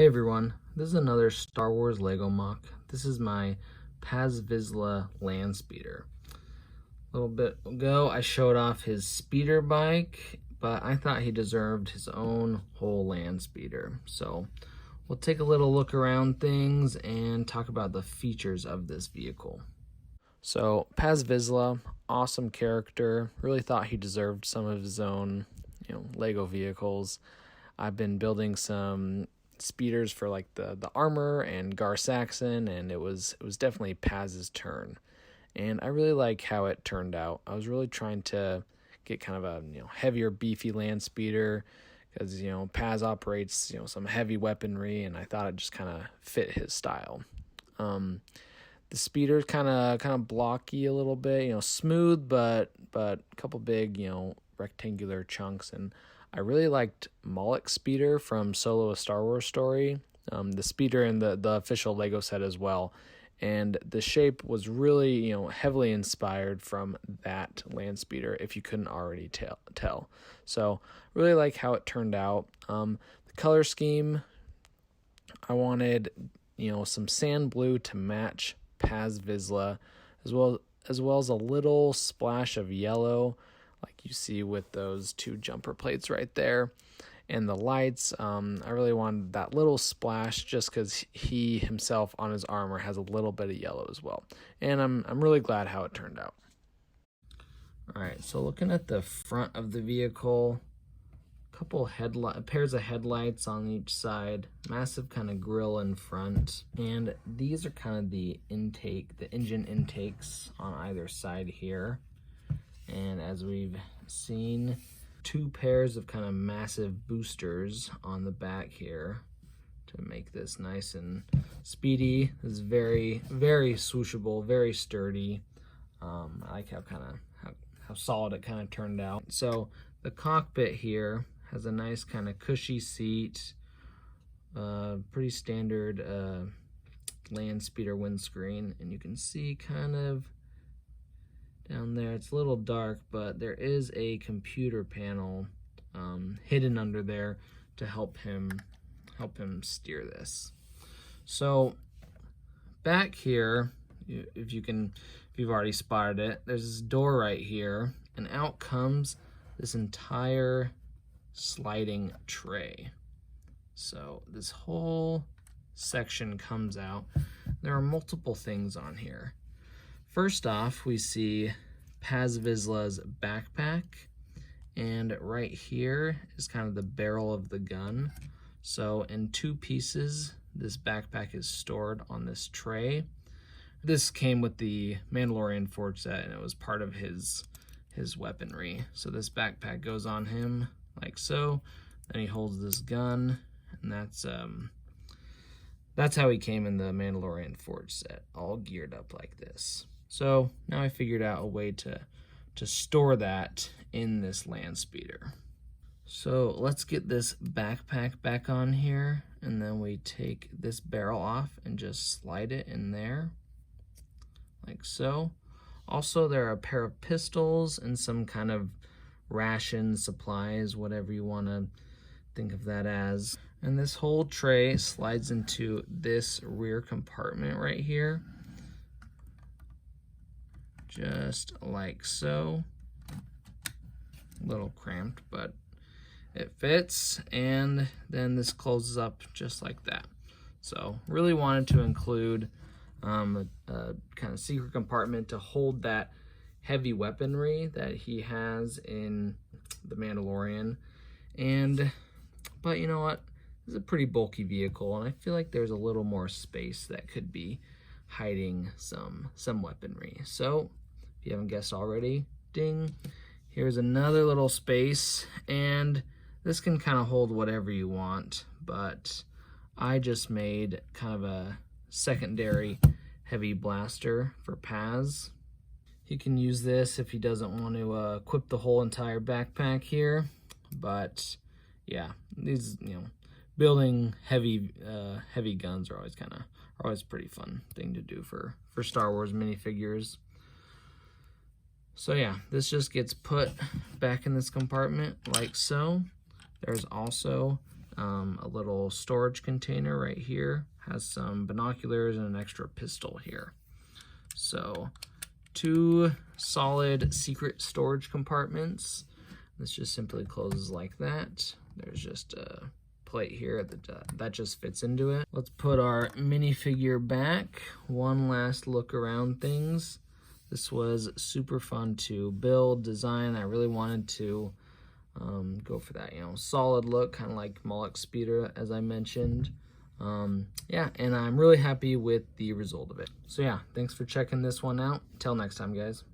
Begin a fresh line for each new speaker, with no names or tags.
Hey everyone, this is another Star Wars Lego MOC. This is my Vizsla Landspeeder. A little bit ago I showed off his speeder bike, but I thought he deserved his own whole Landspeeder. So we'll take a little look around things and talk about the features of this vehicle. So Vizsla, awesome character. Really thought he deserved some of his own, Lego vehicles. I've been building some speeders for like the armor and Gar Saxon, and it was definitely Paz's turn. And I really like how it turned out. I was really trying to get kind of a heavier, beefy land speeder because Paz operates some heavy weaponry, and I thought it just kind of fit his style. The speeder's kind of blocky a little bit, smooth, but a couple big rectangular chunks. And I really liked MOC speeder from Solo: A Star Wars Story, the speeder in the official Lego set as well. And the shape was really, heavily inspired from that land speeder, if you couldn't already tell. So really like how it turned out. The color scheme, I wanted, some sand blue to match Paz Vizsla, as well as a little splash of yellow, like you see with those two jumper plates right there. And the lights, I really wanted that little splash just because he himself on his armor has a little bit of yellow as well. And I'm really glad how it turned out. All right, so looking at the front of the vehicle, couple pairs of headlights on each side, massive kind of grille in front, and these are kind of the engine intakes on either side here. And as we've seen, two pairs of kind of massive boosters on the back here to make this nice and speedy. This is very, very swooshable, very sturdy. I like how solid it kind of turned out. So the cockpit here has a nice kind of cushy seat, pretty standard Landspeeder windscreen, and you can see kind of down there, it's a little dark, but there is a computer panel hidden under there to help him steer this. So back here, if you've already spotted it, there's this door right here, and out comes this entire sliding tray. So this whole section comes out. There are multiple things on here. First off, we see Paz Vizsla's backpack, and right here is kind of the barrel of the gun. So in two pieces, this backpack is stored on this tray. This came with the Mandalorian Forge set, and it was part of his weaponry. So this backpack goes on him like so, then he holds this gun, and that's how he came in the Mandalorian Forge set, all geared up like this. So now I figured out a way to store that in this Landspeeder. So let's get this backpack back on here, and then we take this barrel off and just slide it in there, like so. Also, there are a pair of pistols and some kind of ration supplies, whatever you want to think of that as. And this whole tray slides into this rear compartment right here, just like so. A little cramped, but it fits, and then this closes up just like that. So really wanted to include a kind of secret compartment to hold that heavy weaponry that he has in the Mandalorian. But you know what? This is a pretty bulky vehicle, and I feel like there's a little more space that could be hiding some weaponry. So if you haven't guessed already, ding, here's another little space, and this can kind of hold whatever you want, but I just made kind of a secondary heavy blaster for Paz. He can use this if he doesn't want to equip the whole entire backpack here, but yeah, these, building heavy guns are always pretty fun thing to do for Star Wars minifigures. So yeah, this just gets put back in this compartment like so. There's also a little storage container right here. Has some binoculars and an extra pistol here. So 2 solid secret storage compartments. This just simply closes like that. There's just a plate here that just fits into it. Let's put our minifigure back. One last look around things. This was super fun to build, design. I really wanted to go for that, solid look, kind of like Landspeeder, as I mentioned. Yeah, and I'm really happy with the result of it. So yeah, thanks for checking this one out. Till next time, guys.